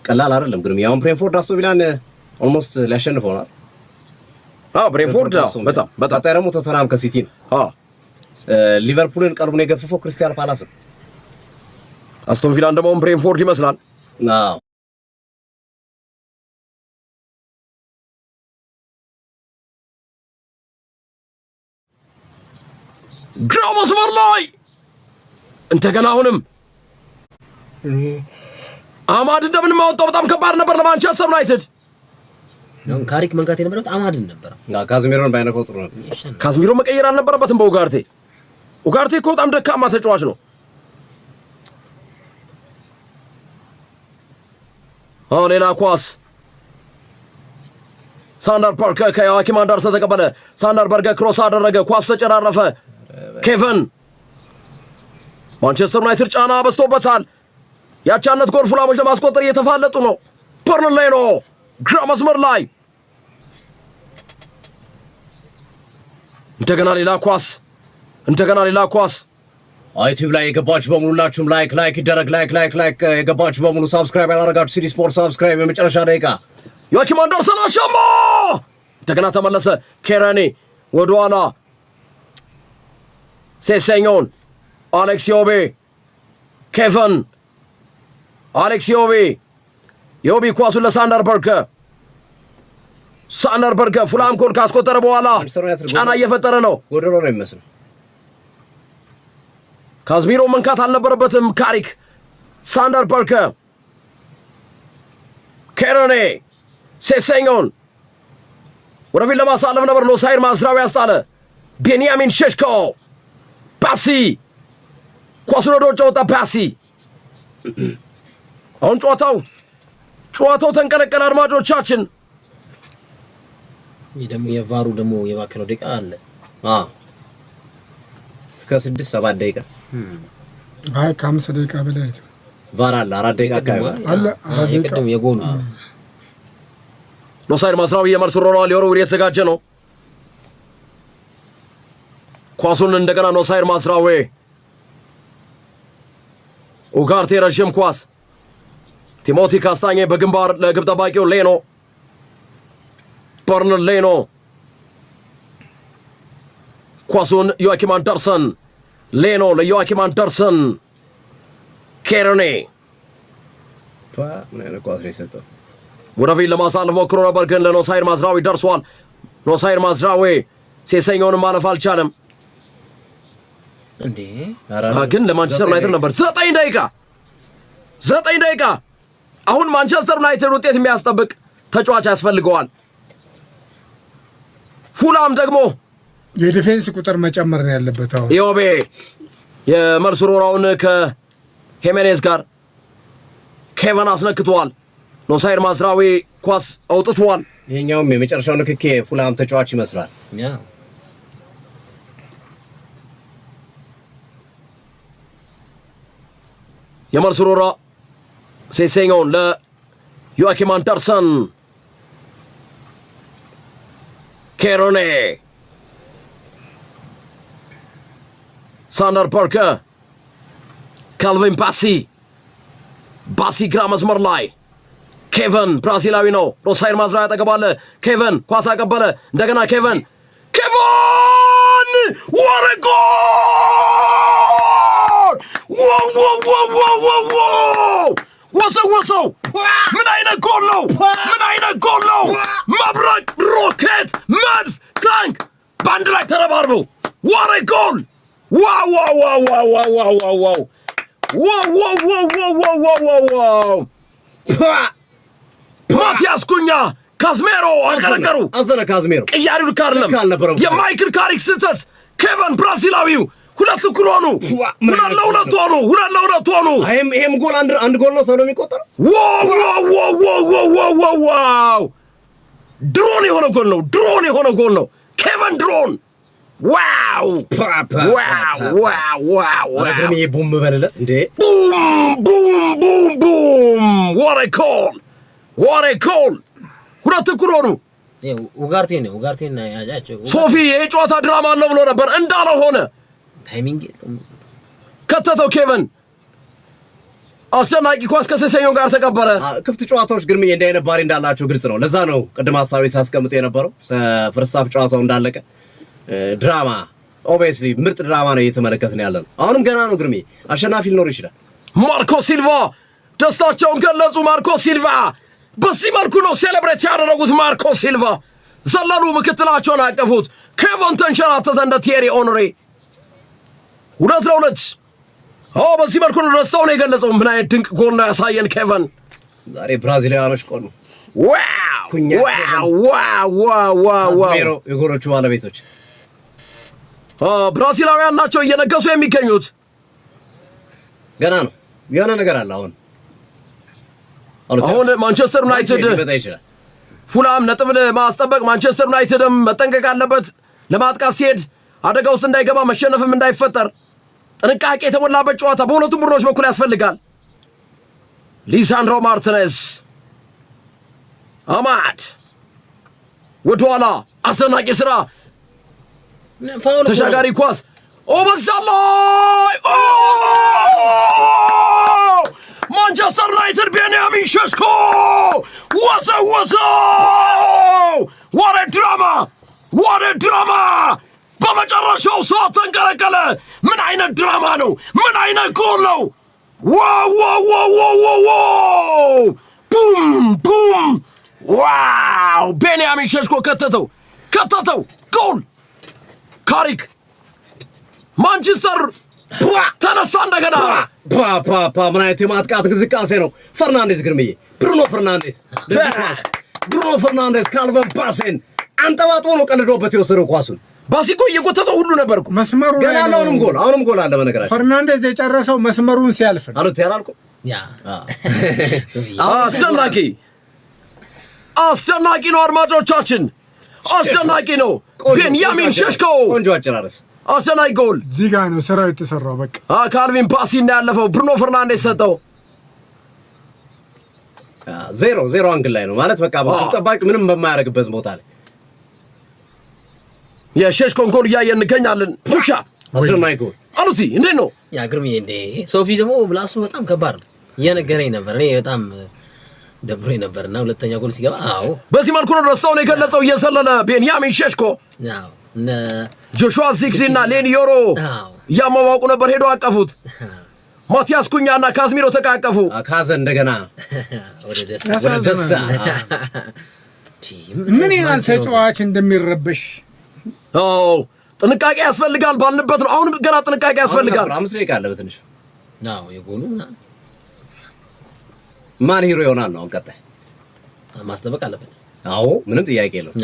ቀላል አይደለም ግርም ያው ብሬንፎርድ አስቶን ቪላን ኦልሞስት ሊያሸንፈው ነው ብሬንፎርድ በጣም ታታረሙ ቶተንሃም ከሲቲ ሊቨርፑልን ቀልቡን የገፈፈው ክሪስታል ፓላስ አስቶን ቪላን ደግሞ ብሬንፎርድ ይመስላል ግራ መስመር ላይ እንደገና አሁንም አማድ እንደምን ማውጣው በጣም ከባድ ነበር ለማንቸስተር ዩናይትድ ካሪክ መንካት የነበረው አማድን ነበር ካዝሚሮን ባይነካው ጥሩ ነበር ካዝሚሮ መቀየር አልነበረበትም በኡጋርቴ እኮ በጣም ደካማ ተጫዋች ነው ሌላ ኳስ ሳንደር ፓርከር ከዮአኪም አንደርሰን ተቀበለ ሳንደር በርገር ክሮስ አደረገ ኳስ ተጨራረፈ ኬቨን ማንቸስተር ዩናይትድ ጫና በስቶበታል ያቻነት ጎል ፉላሞች ለማስቆጠር እየተፋለጡ ነው በርንሌይ ነው ግራ መስመር ላይ እንደገና ሌላ ኳስ ዩቲዩብ ላይ የገባችሁ በሙሉ ሁላችሁም ላይክ ይደረግ ላይክ የገባችሁ በሙሉ ሰብስክራይብ ያላደረጋችሁ ሲዲ ስፖርት ሰብስክራይብ የመጨረሻ ደቂቃ ዮአኪም አንደርሰን አሻማ እንደገና ተመለሰ ኬረኒ ወደኋላ ሴሴኞን አሌክስ ዮቤ ኬቨን አሌክስ ዮቤ ኳሱን ለሳንደር በርገር ፉላም ጎል ካስቆጠረ በኋላ ጫና እየፈጠረ ነው ጎደሎ ነው የሚመስለው ካዝሚሮ መንካት አልነበረበትም ካሪክ ሳንደር በርገር ኬረኒ ሴሴኞን ወደፊት ለማሳለፍ ነበር ኖሳይር ማዝራዊ ያስጣለ ቤንያሚን ሼሽኮ ፓሲ ኳሱን ወደ ውጭ ወጣ ፓሲ አሁን ጨዋታው ተንቀለቀለ አድማጮቻችን ይደም የቫሩ ደሞ የባከለው ደቂቃ አለ እስከ 6-7 ደቂቃ ከ5 ደቂቃ በላይ ቫር አለ 4 ደቂቃ አለ 4 ደቂቃ የጎሉ ኖሳይር ማዝራዊ የመልስ ሮሯል ሊወረውር የተዘጋጀ ነው ኳሱን እንደገና ኖሳይር ማዝራዊ ኡጋርቴ ረጅም ኳስ ቲሞቲ ካስታኘ በግንባር ለግብ ጠባቂው ሌኖ በርንሌይ ኳሱን ዮአኪም አንደርሰን ሌኖ ለዮአኪም አንደርሰን ኬረኒ ወደፊት ለማሳለፍ ሞክሮ ነበር ግን ለኖሳይር ማዝራዊ ደርሷል ኖሳይር ማዝራዊ ሴሰኞውን ማለፍ አልቻለም እንዴ ግን ለማንቸስተር ዩናይትድ ነበር 9 ደቂቃ አሁን ማንቸስተር ዩናይትድ ውጤት የሚያስጠብቅ ተጫዋች ያስፈልገዋል ፉላም ደግሞ የዲፌንስ ቁጥር መጨመር ነው ያለበት አሁን ዮቤ የመልስ ሮራውን ከሄሜኔዝ ጋር ኬቨን አስነክቷል ኖሳይር ማዝራዊ ኳስ አውጥቷል ይሄኛውም የመጨረሻው ንክኪ ፉላም ተጫዋች ይመስላል የመልስ ሮራ ሴሴኞን ለዮአኪም አንደርሰን ኬረኒ ሳንደር በርገር ካልቪን ባሲ ግራ መስመር ላይ ኬቨን ብራዚላዊ ነው ኖሳይር ማዝራዊ ያጠገባለ ኬቨን ኳስ አቀበለ እንደገና ኬቨን what a goal wow ወሰው ምን አይነት ጎል ነው መብረቅ ሮኬት መድፍ ታንክ ባንድ ላይ ተረባርበው what a goal wow ማቲያስ ኩኛ ካዝሜሮ አቀረቀሩ አዘነ ካዝሜሮ ቅያሪው ካርለም የማይክል ካሪክ ስህተት ኬቨን ብራዚላዊው ሁለት እኩል ሆኑ ሁለት ሆኑ ይሄም ጎል አንድ ጎል ነው ተብሎ የሚቆጠረው ዋው ድሮን የሆነ ጎል ነው ኬቨን ድሮን ዋው አረግም ይቡም በለለት እንዴ ቡም what a goal ሁለት እኩል ሆኑ ኡጋርቴና ያጃቸው ሶፊ የጨዋታ ድራማ አለው ብሎ ነበር እንዳለ ሆነ ታይሚንግ ከተተው ኬቨን አስደናቂ ኳስ ከሴሴኞ ጋር ተቀበለ ክፍት ጨዋታዎች ግን እንደ አይነት ባሪ እንዳላቸው ግልጽ ነው ለዛ ነው ቅድም ሐሳቤ ሳስቀምጥ የነበረው ፈርስት ሃፍ ጨዋታው እንዳለቀ ድራማ ኦብቪየስሊ ምርጥ ድራማ ነው እየተመለከትን ያለነው አሁንም ገና ነው ግርሜ አሸናፊ ሊኖር ይችላል ማርኮ ሲልቫ ደስታቸውን ገለጹ ማርኮ ሲልቫ በዚህ መልኩ ነው ሴሌብሬት ያደረጉት ማርኮ ሲልቫ ዘለሉ ምክትላቸውን አቀፉት ኬቨን ተንሸራተተ እንደ ቲየሪ ኦንሪ 2-2 በዚህ መልኩ ነው ደስታውን የገለጸው። ምን አይነት ድንቅ ጎል ነው ያሳየን ኬቨን። ዛሬ ብራዚላውያኖች ቆሉ ዋው የጎሎቹ ባለቤቶች ብራዚላውያን ናቸው እየነገሱ የሚገኙት። ገና ነው የሆነ ነገር አለ። አሁን ማንቸስተር ዩናይትድ ፉላም ነጥብ ለማስጠበቅ ማንቸስተር ዩናይትድም መጠንቀቅ አለበት። ለማጥቃት ሲሄድ አደጋ ውስጥ እንዳይገባ መሸነፍም እንዳይፈጠር ጥንቃቄ የተሞላበት ጨዋታ በሁለቱም ቡድኖች በኩል ያስፈልጋል። ሊሳንድሮ ማርቲኔዝ አማድ ወደኋላ አስደናቂ ስራ ተሻጋሪ ኳስ በዛላይ ማንቸስተር ዩናይትድ ቤንያሚን ሸሽኮ what a drama በመጨረሻው ሰዓት ተንቀለቀለ። ምን አይነት ድራማ ነው! ምን አይነት ጎል ነው! ቡም ዋው! ቤንያሚን ሸሽኮ ከተተው ጎል። ካሪክ ማንቸስተር ተነሳ እንደገና። ምን አይነት የማጥቃት ግዝቃሴ ነው! ፈርናንዴዝ ግርምዬ፣ ብሩኖ ፈርናንዴዝ ካልቨን ባሴን አንጠባጥቦ ነው ቀልዶበት የወሰደው ኳሱን። ባሲኮ እየጎተተው ሁሉ ነበርኩ መስመሩ ገና አሁንም ጎል አለ። በነገራችን ፈርናንዴዝ የጨረሰው መስመሩን ሲያልፍ አሉት ያላልኩ አስደናቂ ነው አድማጮቻችን፣ አስደናቂ ነው። ቤንያሚን ሸሽኮ ቆንጆ አጨራረስ፣ አስደናቂ ጎል። እዚህ ጋር ነው ስራው የተሰራው። በቃ ካልቪን ባሲ ያለፈው ብሩኖ ፈርናንዴዝ ሰጠው። 0-0 አንግል ላይ ነው ማለት በቃ ጠባቂ ምንም በማያደርግበት ቦታ ላይ የሸሽኮን ጎል እያየን እንገኛለን። ቱቻ አስደናቂ ጎል አሉቲ እንዴት ነው ያ ግርምዬ? እንዴ ሶፊ ደግሞ ምላሱ በጣም ከባድ ነው እየነገረኝ ነበር። እኔ በጣም ደብሮኝ ነበርና ሁለተኛ ጎል ሲገባ በዚህ መልኩ ነው ደስታውን የገለጸው እየሰለለ ቤንያሚን ሸሽኮ። ጆሹዋ ዚክዚና ሌኒ ዮሮ እያሟሟቁ ነበር፣ ሄዶ አቀፉት። ማቲያስ ኩኛና ካዝሚሮ ተቃቀፉ። ካዘን እንደገና ወደ ደስታ ምን ያህል ተጫዋች እንደሚረበሽ ጥንቃቄ ያስፈልጋል ባልንበት ነው። አሁን ገና ጥንቃቄ ያስፈልጋል። 5 ደቂቃ አለ በትንሽ የጎሉና ማን ሂሮ ይሆናል ነው ቀጣይ ማስጠበቅ አለበት። ምንም ጥያቄ የለውም።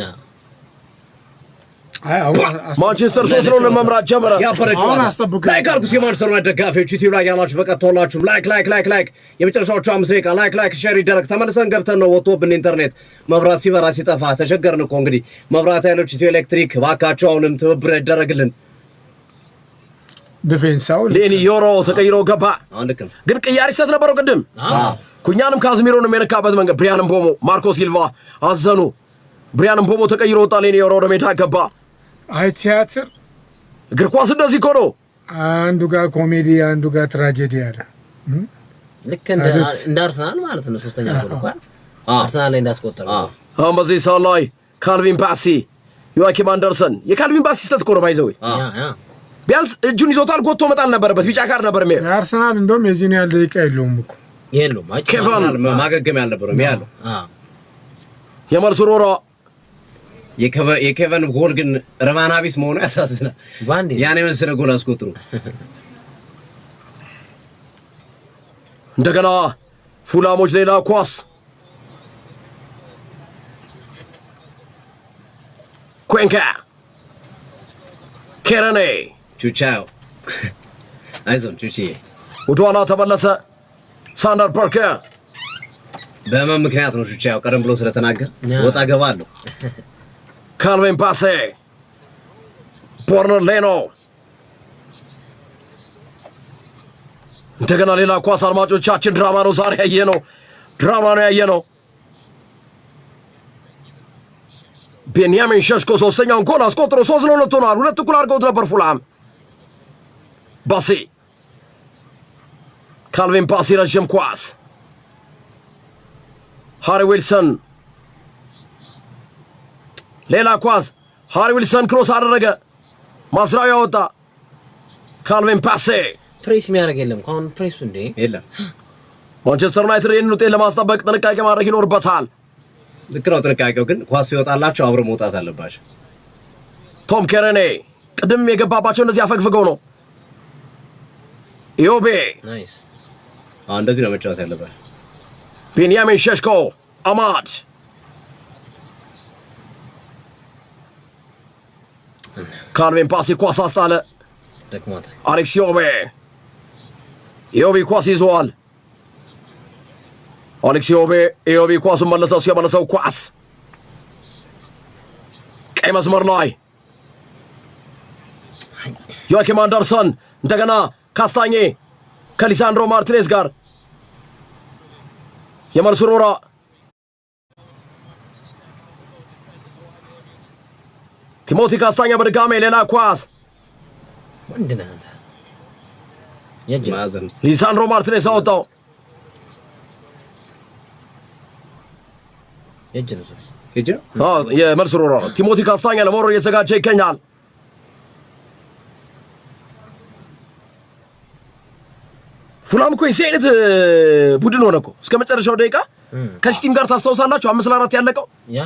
ማንቸስተር 3-0 ለመምራት ጀመረ። ያበረጫው አስጠብቁ። ላይክ አድርጉ። የማንቸስተር ዩናይትድ ደጋፊዎች ዩቲዩብ ላይ ያላችሁ በቀጥታላችሁ ላይክ የመጨረሻዎቹ 5 ደቂቃ ላይክ ሼር ይደረግ። ተመልሰን ገብተን ነው ወጥቶብን ኢንተርኔት መብራት ሲበራ ሲጠፋ ተሸገርን እኮ። እንግዲህ መብራት ኃይሎች ኢትዮ ኤሌክትሪክ ባካቸው አሁንም ትብብር ያደረግልን። ዲፌንሳው ሌኒ ዮሮ ተቀይሮ ገባ። ልክ ነው ግን ቅያሪ ሰት ነበረው ቅድም። ኩኛንም ካዝሚሮንም የነካበት መንገድ ብሪያን ምቦሞ፣ ማርኮ ሲልቫ አዘኑ። ብሪያን ምቦሞ ተቀይሮ ወጣ። ሌኒ ዮሮ ወደ ሜዳ ገባ። ቲያትር እግር ኳስ እንደዚህ እኮ ነው። አንዱ ጋር ኮሜዲ አንዱ ጋር ትራጀዲ አለ። ልክ እንደ አርሰናል ማለት ነው። ሶስተኛ ጎል እንኳን አርሰናል ላይ እንዳስቆጠረው በዚህ ሰዓት ላይ ካልቪን ባሲ ዮአኪም አንደርሰን የካልቪን ባሲ ስህተት እኮ ነው ባይዘው። ቢያንስ እጁን ይዞታል፣ ጎቶ መጣል ነበረበት። ቢጫ ካርድ ነበር የሚሄድ የአርሰናል እንደውም የዚህን ያህል ደቂቃ የለውም እኮ ኬቨን ማገገም ያልነበረው ያለው የመልሱ ሮሮ የኬቨን ጎል ግን ረማናቢስ መሆኑ ያሳዝናል። ያኔ መሰለ ጎል አስቆጥሩ። እንደገና ፉላሞች ሌላ ኳስ ኩዌንካ ኬረኔ ቹቻው አይዞን ቹቺ ወደኋላ ተመለሰ። ሳንደር ፓርከር በምን ምክንያት ነው ቹቻው ቀደም ብሎ ስለተናገር ወጣ ገባ አለው። ካልቪን ባሲ ቦርነር ሌኖ እንደገና ሌላ ኳስ። አድማጮቻችን ድራማ ነው ዛሬ ያየነው። ቤንያሚን ሸሽኮ ሶስተኛውን ጎል አስቆጥሮ 3-2 ሆኗል። 2 እኩል አድርገውት ነበር ፉላም። ባሲ ካልቪን ባሲ ረጅም ኳስ ሃሪ ዊልሰን ሌላ ኳስ ሃሪ ዊልሰን ክሮስ አደረገ። ማስራው ያወጣ ካልቪን ባሲ ፕሬስ የሚያደርግ የለም። አሁን ፕሬሱ እንዴ የለም። ማንቸስተር ዩናይትድ ይህንን ውጤት ለማስጠበቅ ጥንቃቄ ማድረግ ይኖርበታል። ልክ ነው ጥንቃቄው፣ ግን ኳስ ሲወጣላቸው አብሮ መውጣት አለባቸው። ቶም ኬረኔ ቅድም የገባባቸው እንደዚህ አፈግፍገው ነው። ኢዮቤ ናይስ እንደዚህ ነው መጫወት ያለበት ቤንያሚን ሸሽኮ አማድ ካልቪን ፓሲ ኳስ አስጣለ ደክሞታል አሌክስ ኢዮቤ ኳስ ይዟል አሌክስ ኢዮቤ ኳሱን መለሰው ኳስ ቀይ መስመር ላይ ዮአኪም አንደርሰን እንደገና ካስታኜ ከሊሳንድሮ ማርቲኔዝ ጋር የመልስ ሮራ ቲሞቲ ካስታኛ በድጋሜ ሌላ ኳስ ወንድነህ ማዘን ሊሳንድሮ ማርቲኔዝ አወጣው የመልስ ሮራ ቲሞቲ ካስታኛ ለመውረድ እየተዘጋጀ ይገኛል ፉላም እኮ የዚህ አይነት ቡድን ሆነ እኮ እስከ መጨረሻው ደቂቃ ከሲቲም ጋር ታስታውሳላችሁ 5-4 ያለቀው ያ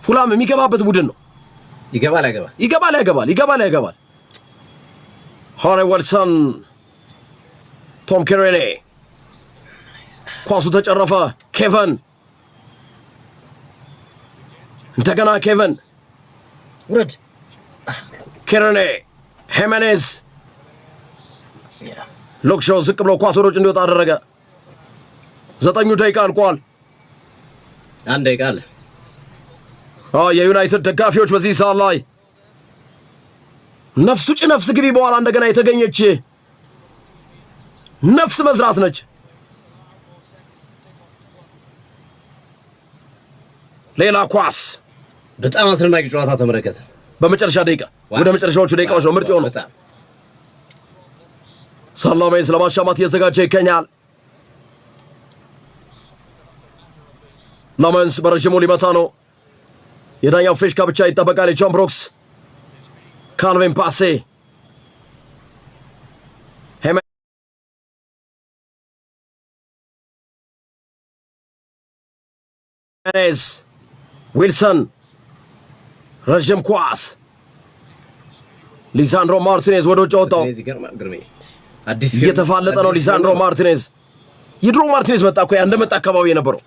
ፉላም የሚገባበት ቡድን ነው ይገባል ሃሪ ዊልሰን ቶም ኬሬኔ ኳሱ ተጨረፈ ኬቨን እንደገና ኬቨን ውረድ ኬሬኔ ሄሜኔዝ ሎክሾ ዝቅ ብሎ ኳስ ወደ ውጭ እንዲወጣ አደረገ 9 ደቂቃ አልቋል 1 ደቂቃ አለ የዩናይትድ ደጋፊዎች በዚህ ሰዓት ላይ ነፍስ ውጭ ነፍስ ግቢ በኋላ እንደገና የተገኘች ነፍስ መዝራት ነች ሌላ ኳስ በጣም አስደናቂ ጨዋታ ተመረከተ በመጨረሻ ደቂቃ ወደ መጨረሻዎቹ ደቂቃዎች ነው ምርጥ የሆነው ሰላሜን ስለማሻማት እየተዘጋጀ ይገኛል ላመንስ በረዥሙ ሊመታ ነው የዳኛው ፌሽካ ብቻ ይጠበቃል ጆን ብሩክስ ካልቪን ፓሴ ሄሜኔዝ ዊልሰን ረዥም ኳስ ሊሳንድሮ ማርቲኔዝ ወደ ውጭ ወጣው እየተፋለጠ ነው ሊሳንድሮ ማርቲኔዝ የድሮ ማርቲኔዝ መጣ እኮ እንደመጣ አካባቢ የነበረው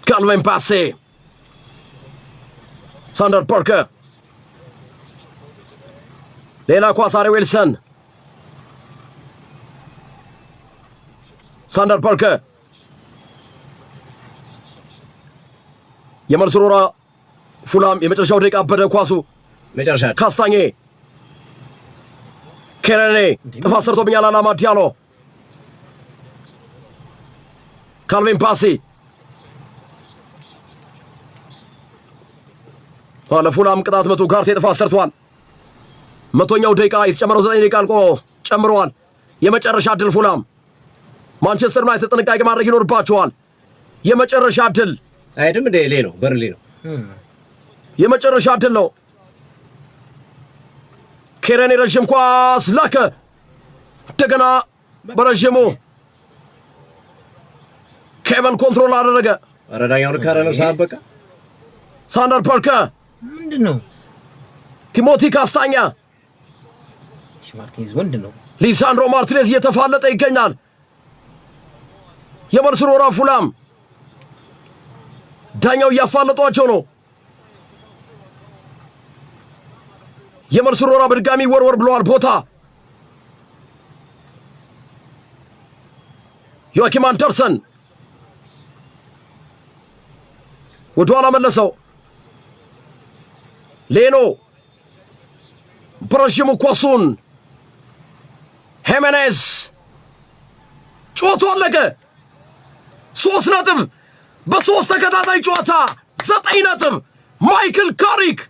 ካልቪን ፓሴ ሳንደር ፓርከር ሌላ ኳስ ሃሪ ዊልሰን ሳንደር ፓርከር የመልስ ሮራ ፉላም የመጨረሻው ደቂቃ በደ ኳሱ መጨረሻ ካስታኜ ኬሬኔ ጥፋት ሰርቶብኛል አላማ ዲያሎ ካልቪን ፓሲ ለፉላም ቅጣት መቱ ጋርቴ ጥፋት ሰርቷል መቶኛው ደቂቃ የተጨመረው 9 ደቂቃ አልቆ ጨምሯል የመጨረሻ ድል ፉላም ማንቸስተር ዩናይትድ ጥንቃቄ ማድረግ ይኖርባቸዋል የመጨረሻ ድል አይደም እንደ ሌ ነው በርሊ ነው የመጨረሻ ድል ነው ኬሬኔ ረዥም ኳስ ላከ እንደገና በረዥሙ ኬቨን ኮንትሮል አደረገ አረዳኛው ልካረ ነው ሳበቃ ሳንደር ፓርከር ምንድነው ቲሞቲ ካስታኛ ማርቲኔዝ ወንድነው ሊሳንድሮ ማርቲኔዝ እየተፋለጠ ይገኛል የመልስ ሮራ ፉላም ዳኛው እያፋለጧቸው ነው የመልስ ሮራ በድጋሚ ወርወር ብለዋል ቦታ ዮአኪም አንደርሰን ወደ ኋላ መለሰው ሌኖ በረዥሙ ኳሱን ሄሜኔዝ ጨዋታ አለቀ 3 ነጥብ በ3 ተከታታይ ጨዋታ 9 ነጥብ ማይክል ካሪክ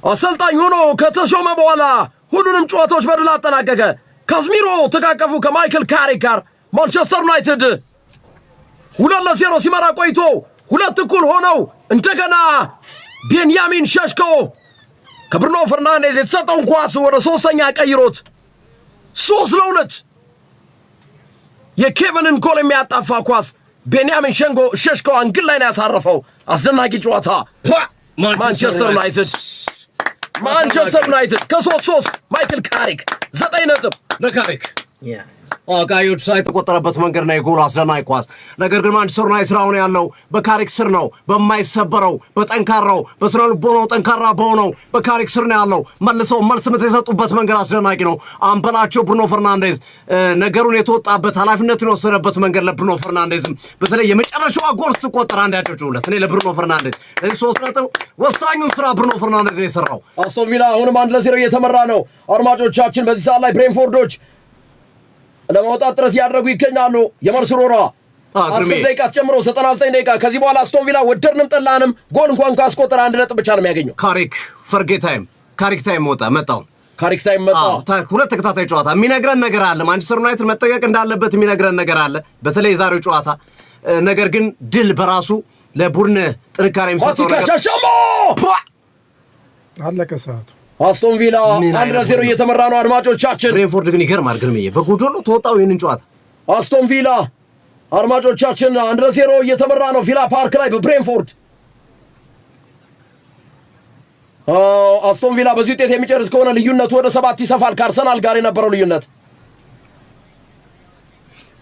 አሰልጣኝ ሆኖ ከተሾመ በኋላ ሁሉንም ጨዋታዎች በድል አጠናቀቀ ካዝሚሮ ተቃቀፉ ከማይክል ካሪክ ጋር ማንቸስተር ዩናይትድ 2-0 ሲመራ ቆይቶ 2 እኩል ሆነው እንደገና ቤንያሚን ሸሽኮ ከብሩኖ ፈርናንዴዝ የተሰጠውን ኳስ ወደ 3ኛ ቀይሮት 3-2 የኬቨንን ጎል የሚያጣፋ ኳስ ቤንያሚን ሸሽኮ አንግል ላይ ነው ያሳረፈው አስደናቂ ጨዋታ ማንቸስተር ዩናይትድ ማንቸስተር ዩናይትድ ከ3-3 ማይክል ካሪክ 9 ነጥብ ለካሪክ ቀዮቹ ሳይተቆጠረበት መንገድ ነው የጎል አስደናቂ ኳስ። ነገር ግን ማንቸስተር ዩናይትድ ስራውን ያለው በካሪክ ስር ነው። በማይሰበረው በጠንካራው በስነ ልቦናው ጠንካራ በሆነው በካሪክ ስር ነው ያለው። መልሰው መልስ ምት የሰጡበት መንገድ አስደናቂ ነው። አምበላቸው ብሩኖ ፈርናንዴዝ ነገሩን የተወጣበት ኃላፊነቱን የወሰደበት መንገድ ለብሩኖ ፈርናንዴዝም በተለይ የመጨረሻዋ ጎል ስትቆጠር አንድ ያጨብጭቡለት። እኔ ለብሩኖ ፈርናንዴዝ ለዚህ 3 ነጥብ ወሳኙን ስራ ብሩኖ ፈርናንዴዝ ነው የሰራው። አስቶን ቪላ አሁንም 1-0 እየተመራ ነው። አድማጮቻችን በዚህ ሰዓት ላይ ብሬንፎርዶች ለማውጣት ጥረት ያደረጉ ይገኛሉ። የመርሱሮራ 10 ደቂቃ ጨምሮ 99 ደቂቃ ከዚህ በኋላ አስቶን ቪላ ወደድንም ጠላንም ጎል እንኳን ካስቆጠረ 1 ነጥብ ብቻ ነው የሚያገኘው። ካሪክ ፈርጌታይም ካሪክ ታይም መጣው። ሁለት ተከታታይ ጨዋታ የሚነግረን ነገር አለ። ማንቸስተር ዩናይትድ መጠየቅ እንዳለበት የሚነግረን ነገር አለ፣ በተለይ የዛሬው ጨዋታ። ነገር ግን ድል በራሱ ለቡድን ጥንካሬ የሚሰጠው ነገር አለቀ ሰዓቱ። አስቶን ቪላ 1-0 እየተመራ ነው። አድማጮቻችን ብሬንፎርድ ግን ይገርማል። ግርምዬ በጎዶሎ ተወጣው ይህንን ጨዋታ። አስቶን ቪላ አድማጮቻችን 1-0 እየተመራ ነው ቪላ ፓርክ ላይ በብሬንፎርድ። አስቶን ቪላ በዚህ ውጤት የሚጨርስ ከሆነ ልዩነቱ ወደ 7 ይሰፋል። ከአርሰናል ጋር የነበረው ልዩነት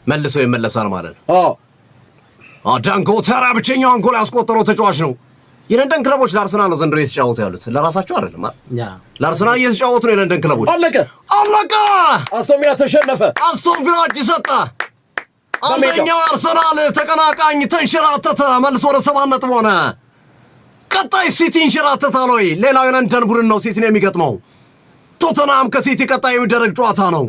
መልሶ ይመለሳል ማለት ነው። ዳንጎ ተራ ብቸኛውን ጎል ያስቆጠረው ተጫዋች ነው። የለንደን ክለቦች ለአርሰናል ነው ዘንድሮ እየተጫወቱ ያሉት፣ ለራሳቸው አይደለም አይደል? ለአርሰናል እየተጫወቱ ነው የለንደን ክለቦች። አለቀ። አስቶን ቪላ ተሸነፈ። አስቶን ቪላ እጅ ሰጠ። አንደኛው አርሰናል ተቀናቃኝ ተንሸራተተ፣ መልሶ ወደ 7 ነጥብ ሆነ። ቀጣይ ሲቲ እንሸራተታል ወይ? ሌላው የለንደን ቡድን ነው ሲቲን የሚገጥመው። ቶተንሃም ከሲቲ ቀጣይ የሚደረግ ጨዋታ ነው።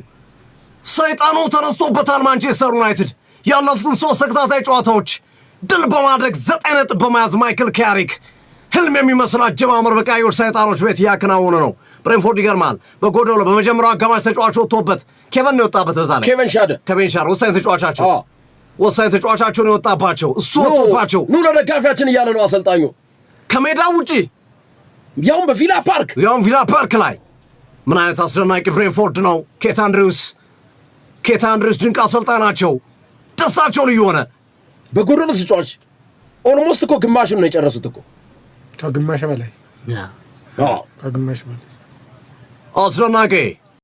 ሰይጣኑ ተነስቶበታል ማንቸስተር ዩናይትድ። ያለፉትን 3 ተከታታይ ጨዋታዎች ድል በማድረግ 9 ነጥብ በመያዝ ማይክል ካሪክ ህልም የሚመስል አጀማመር በቀዮች ሰይጣኖች ቤት እያከናወነ ነው። ብሬንፎርድ ይገርማል። በጎዶሎ በመጀመሪያው አጋማሽ ተጫዋች ወጥቶበት ኬቨን ነው የወጣበት። በዛ ላይ ኬቨን ሻደ ወሳኝ ተጫዋቻቸው ነው የወጣባቸው። እሱ ወጥቶባቸው ኑ ለደጋፊያችን እያለ ነው አሰልጣኙ ከሜዳ ውጪ፣ ያውም በቪላ ፓርክ ላይ። ምን አይነት አስደናቂ ብሬንፎርድ ነው! ኬት አንድሪውስ ድንቅ አሰልጣኝ ናቸው። ደስታቸው ልዩ ሆነ። በጎዶሎ ተጫዋች ኦልሞስት እኮ ግማሽን ነው የጨረሱት እኮ ከግማሽ በላይ አስደናቂ